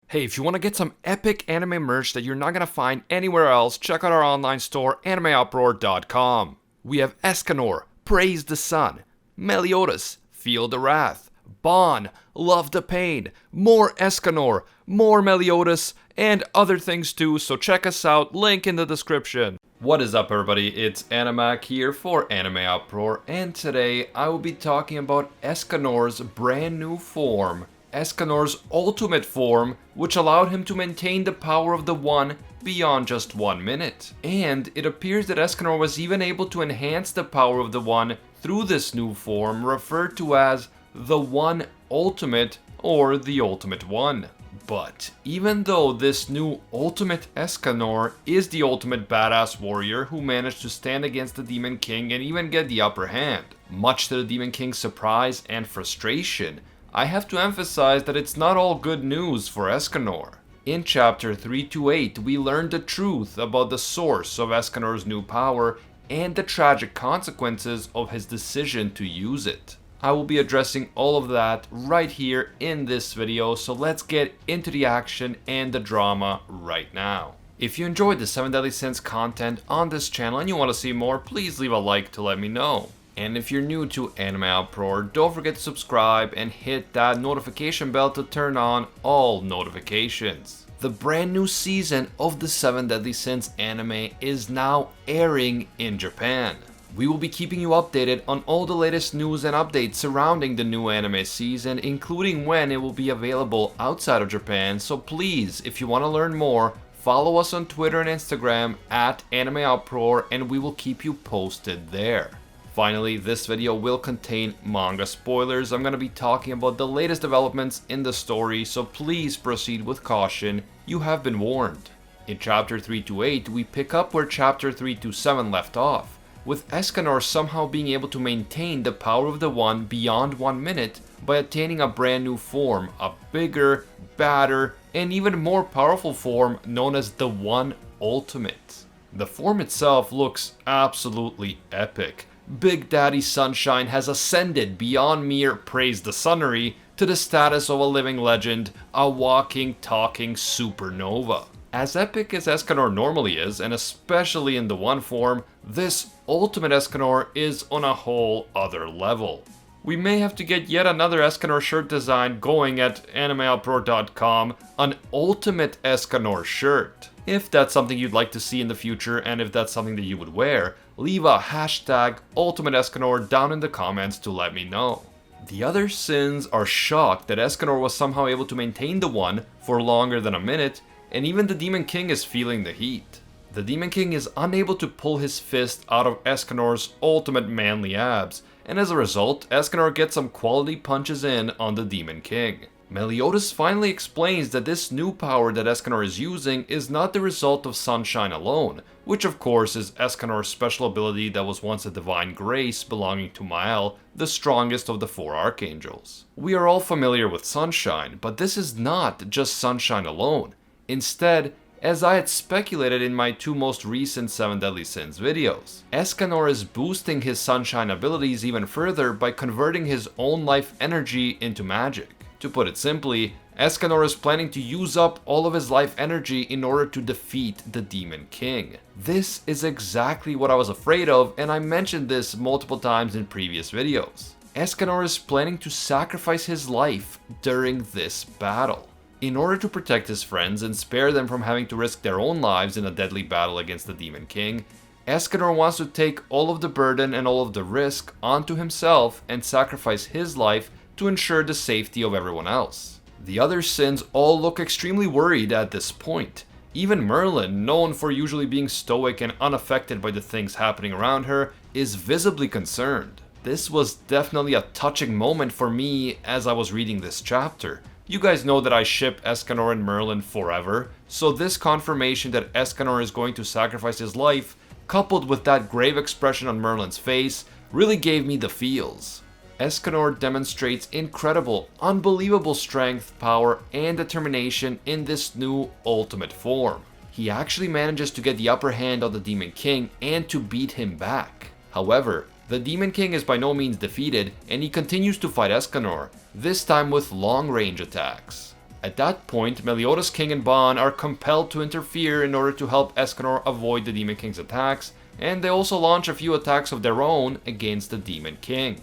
Hey, if you want to get some epic anime merch that you're not going to find anywhere else, check out our online store, AnimeUproar.com. We have Escanor, Praise the Sun, Meliodas, Feel the Wrath, Bon, Love the Pain, more Escanor, more Meliodas, and other things too, so check us out, link in the description. What is up everybody, it's Animac here for AnimeUproar, and today I will be talking about Escanor's brand new form, Escanor's ultimate form, which allowed him to maintain the power of the One beyond just 1 minute. And it appears that Escanor was even able to enhance the power of the One through this new form, referred to as the One Ultimate or the Ultimate One. But even though this new Ultimate Escanor is the ultimate badass warrior who managed to stand against the Demon King and even get the upper hand, much to the Demon King's surprise and frustration, I have to emphasize that it's not all good news for Escanor. In chapter 328, we learned the truth about the source of Escanor's new power and the tragic consequences of his decision to use it. I will be addressing all of that right here in this video, so let's get into the action and the drama right now. If you enjoyed the 7 Deadly Sins content on this channel and you want to see more, please leave a like to let me know. And if you're new to AnimeUproar, don't forget to subscribe and hit that notification bell to turn on all notifications. The brand new season of the 7 Deadly Sins anime is now airing in Japan. We will be keeping you updated on all the latest news and updates surrounding the new anime season, including when it will be available outside of Japan, so please, if you want to learn more, follow us on Twitter and Instagram at AnimeUproar and we will keep you posted there. Finally, this video will contain manga spoilers. I'm going to be talking about the latest developments in the story, so please proceed with caution. You have been warned. In chapter 328, we pick up where chapter 327 left off, with Escanor somehow being able to maintain the power of the One beyond 1 minute by attaining a brand new form, a bigger, badder, and even more powerful form known as the One Ultimate. The form itself looks absolutely epic. Big Daddy Sunshine has ascended beyond mere praise the sunnery to the status of a living legend, a walking, talking supernova. As epic as Escanor normally is, and especially in the One form, this Ultimate Escanor is on a whole other level. We may have to get yet another Escanor shirt design going at AnimeUproar.com, an Ultimate Escanor shirt. If that's something you'd like to see in the future, and if that's something that you would wear, leave a hashtag Ultimate Escanor down in the comments to let me know. The other Sins are shocked that Escanor was somehow able to maintain the One for longer than a minute, and even the Demon King is feeling the heat. The Demon King is unable to pull his fist out of Escanor's ultimate manly abs, and as a result, Escanor gets some quality punches in on the Demon King. Meliodas finally explains that this new power that Escanor is using is not the result of Sunshine alone, which of course is Escanor's special ability that was once a divine grace belonging to Mael, the strongest of the 4 archangels. We are all familiar with Sunshine, but this is not just Sunshine alone. Instead, as I had speculated in my 2 most recent 7 Deadly Sins videos, Escanor is boosting his Sunshine abilities even further by converting his own life energy into magic. To put it simply, Escanor is planning to use up all of his life energy in order to defeat the Demon King. This is exactly what I was afraid of, and I mentioned this multiple times in previous videos. Escanor is planning to sacrifice his life during this battle. In order to protect his friends and spare them from having to risk their own lives in a deadly battle against the Demon King, Escanor wants to take all of the burden and all of the risk onto himself and sacrifice his life to ensure the safety of everyone else. The other Sins all look extremely worried at this point. Even Merlin, known for usually being stoic and unaffected by the things happening around her, is visibly concerned. This was definitely a touching moment for me as I was reading this chapter. You guys know that I ship Escanor and Merlin forever, so this confirmation that Escanor is going to sacrifice his life, coupled with that grave expression on Merlin's face, really gave me the feels. Escanor demonstrates incredible, unbelievable strength, power, and determination in this new ultimate form. He actually manages to get the upper hand on the Demon King and to beat him back. However, the Demon King is by no means defeated, and he continues to fight Escanor, this time with long-range attacks. At that point, Meliodas King and Ban are compelled to interfere in order to help Escanor avoid the Demon King's attacks, and they also launch a few attacks of their own against the Demon King.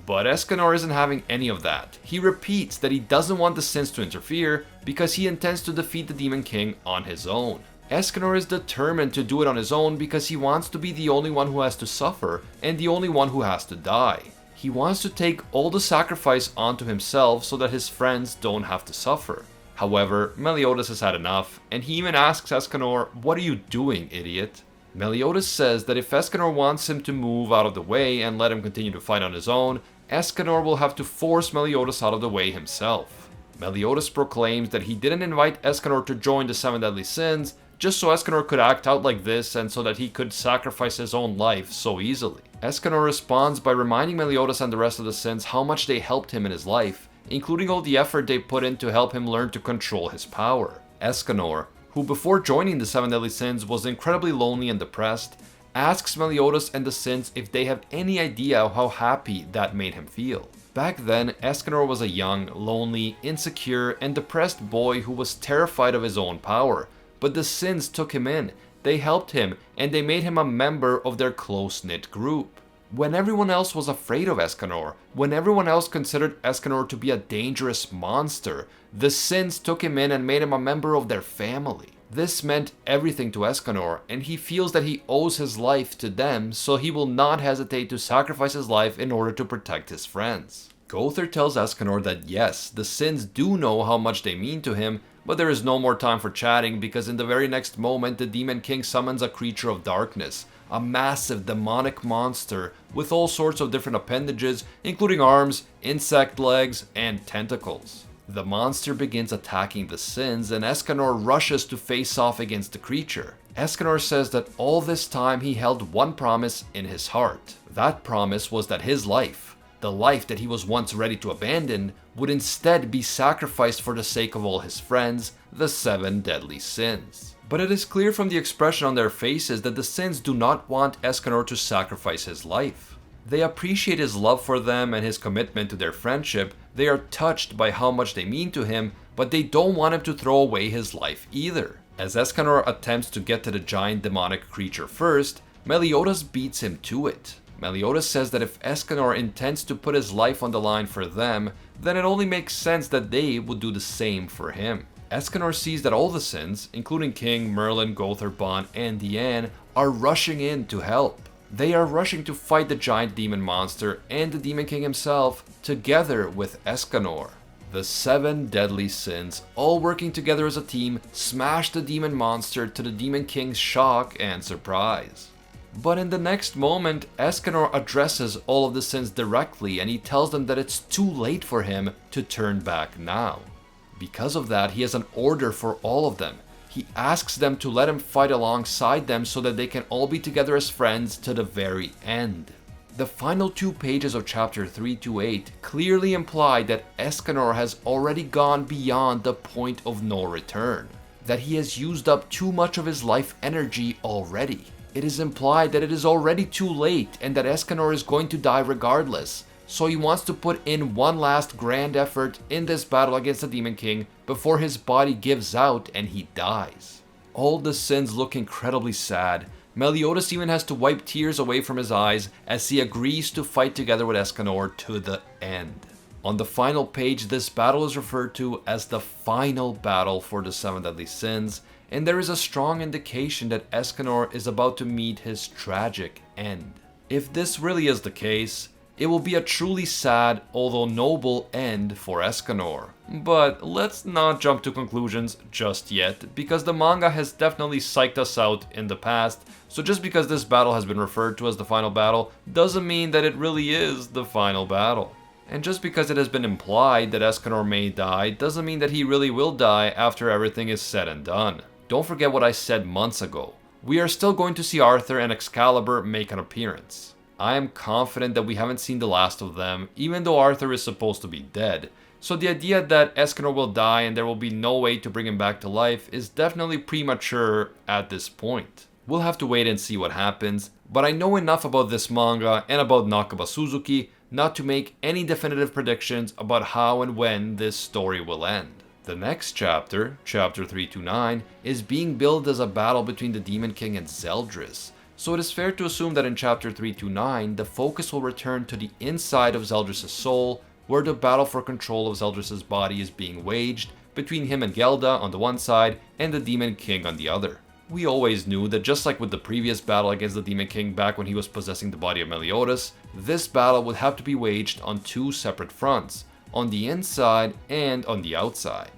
But Escanor isn't having any of that. He repeats that he doesn't want the Sins to interfere because he intends to defeat the Demon King on his own. Escanor is determined to do it on his own because he wants to be the only one who has to suffer and the only one who has to die. He wants to take all the sacrifice onto himself so that his friends don't have to suffer. However, Meliodas has had enough, and he even asks Escanor, "What are you doing, idiot?" Meliodas says that if Escanor wants him to move out of the way and let him continue to fight on his own, Escanor will have to force Meliodas out of the way himself. Meliodas proclaims that he didn't invite Escanor to join the 7 Deadly Sins just so Escanor could act out like this and so that he could sacrifice his own life so easily. Escanor responds by reminding Meliodas and the rest of the Sins how much they helped him in his life, including all the effort they put in to help him learn to control his power. Escanor, who before joining the 7 Deadly Sins was incredibly lonely and depressed, asks Meliodas and the Sins if they have any idea how happy that made him feel. Back then, Escanor was a young, lonely, insecure, and depressed boy who was terrified of his own power, but the Sins took him in, they helped him, and they made him a member of their close-knit group. When everyone else was afraid of Escanor, when everyone else considered Escanor to be a dangerous monster, the Sins took him in and made him a member of their family. This meant everything to Escanor, and he feels that he owes his life to them, so he will not hesitate to sacrifice his life in order to protect his friends. Gowther tells Escanor that yes, the Sins do know how much they mean to him, but there is no more time for chatting because in the very next moment the Demon King summons a creature of darkness, a massive demonic monster with all sorts of different appendages, including arms, insect legs, and tentacles. The monster begins attacking the Sins and Escanor rushes to face off against the creature. Escanor says that all this time he held one promise in his heart. That promise was that his life, the life that he was once ready to abandon, would instead be sacrificed for the sake of all his friends, the 7 Deadly Sins. But it is clear from the expression on their faces that the Sins do not want Escanor to sacrifice his life. They appreciate his love for them and his commitment to their friendship, they are touched by how much they mean to him, but they don't want him to throw away his life either. As Escanor attempts to get to the giant demonic creature first, Meliodas beats him to it. Meliodas says that if Escanor intends to put his life on the line for them, then it only makes sense that they would do the same for him. Escanor sees that all the Sins, including King, Merlin, Gowther, Ban, and Diane, are rushing in to help. They are rushing to fight the giant demon monster and the Demon King himself, together with Escanor. The 7 Deadly Sins, all working together as a team, smash the demon monster to the Demon King's shock and surprise. But in the next moment, Escanor addresses all of the Sins directly and he tells them that it's too late for him to turn back now. Because of that, he has an order for all of them. He asks them to let him fight alongside them so that they can all be together as friends to the very end. The final 2 pages of chapter 3 to 8 clearly imply that Escanor has already gone beyond the point of no return, that he has used up too much of his life energy already. It is implied that it is already too late and that Escanor is going to die regardless, so he wants to put in one last grand effort in this battle against the Demon King before his body gives out and he dies. All the Sins look incredibly sad. Meliodas even has to wipe tears away from his eyes as he agrees to fight together with Escanor to the end. On the final page, this battle is referred to as the final battle for the 7 Deadly Sins, and there is a strong indication that Escanor is about to meet his tragic end. If this really is the case, it will be a truly sad, although noble end for Escanor. But let's not jump to conclusions just yet, because the manga has definitely psyched us out in the past, so just because this battle has been referred to as the final battle, doesn't mean that it really is the final battle. And just because it has been implied that Escanor may die, doesn't mean that he really will die after everything is said and done. Don't forget what I said months ago. We are still going to see Arthur and Excalibur make an appearance. I am confident that we haven't seen the last of them, even though Arthur is supposed to be dead. So the idea that Escanor will die and there will be no way to bring him back to life is definitely premature at this point. We'll have to wait and see what happens, but I know enough about this manga and about Nakaba Suzuki not to make any definitive predictions about how and when this story will end. The next chapter, chapter 329, is being billed as a battle between the Demon King and Zeldris. So it is fair to assume that in chapter 329, the focus will return to the inside of Zeldris' soul, where the battle for control of Zeldris' body is being waged between him and Gelda on the one side and the Demon King on the other. We always knew that just like with the previous battle against the Demon King back when he was possessing the body of Meliodas, this battle would have to be waged on two separate fronts, on the inside and on the outside.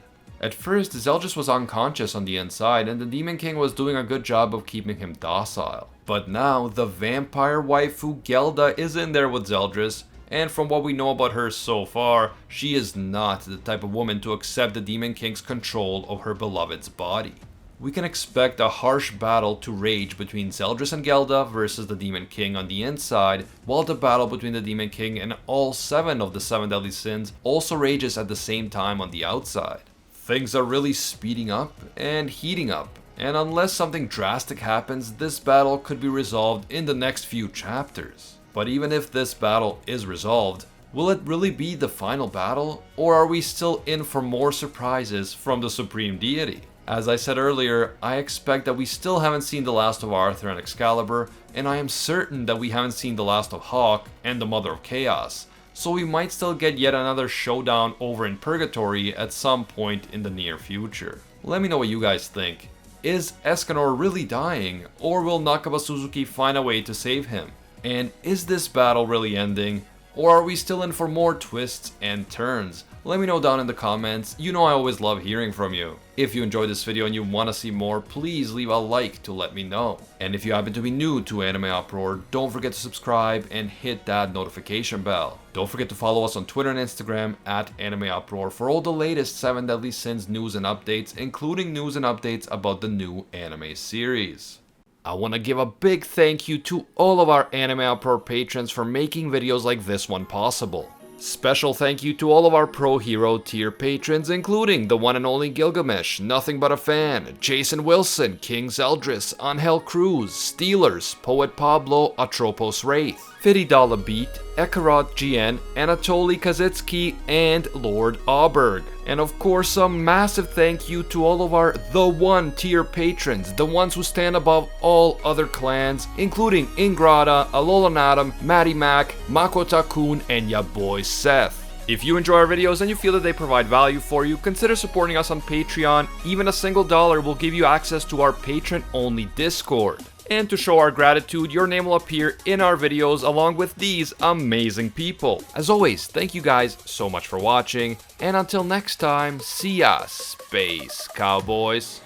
At first, Zeldris was unconscious on the inside and the Demon King was doing a good job of keeping him docile. But now, the vampire waifu Gelda is in there with Zeldris, and from what we know about her so far, she is not the type of woman to accept the Demon King's control of her beloved's body. We can expect a harsh battle to rage between Zeldris and Gelda versus the Demon King on the inside, while the battle between the Demon King and all 7 of the 7 deadly sins also rages at the same time on the outside. Things are really speeding up and heating up, and unless something drastic happens, this battle could be resolved in the next few chapters. But even if this battle is resolved, will it really be the final battle, or are we still in for more surprises from the Supreme Deity? As I said earlier, I expect that we still haven't seen the last of Arthur and Excalibur, and I am certain that we haven't seen the last of Hawk and the Mother of Chaos, so we might still get yet another showdown over in Purgatory at some point in the near future. Let me know what you guys think. Is Escanor really dying, or will Nakaba Suzuki find a way to save him? And is this battle really ending, or are we still in for more twists and turns? Let me know down in the comments. You know I always love hearing from you. If you enjoyed this video and you want to see more, please leave a like to let me know. And if you happen to be new to AnimeUproar, don't forget to subscribe and hit that notification bell. Don't forget to follow us on Twitter and Instagram at AnimeUproar for all the latest 7 Deadly Sins news and updates, including news and updates about the new anime series. I want to give a big thank you to all of our AnimeUproar patrons for making videos like this one possible. Special thank you to all of our Pro Hero tier patrons, including the one and only Gilgamesh, Nothing But a Fan, Jason Wilson, King Zeldris, Angel Cruz, Steelers, Poet Pablo, Atropos Wraith, $50 Beat, Ekarot GN, Anatoly Kazitsky, and Lord Auberg. And of course, a massive thank you to all of our The One tier patrons, the ones who stand above all other clans, including Ingrata, Alolanadam, Matty Mac, Makota-kun, and ya boy Seth. If you enjoy our videos and you feel that they provide value for you, consider supporting us on Patreon. Even a single $1 will give you access to our patron-only Discord. And to show our gratitude, your name will appear in our videos along with these amazing people. As always, thank you guys so much for watching, and until next time, see ya, Space Cowboys.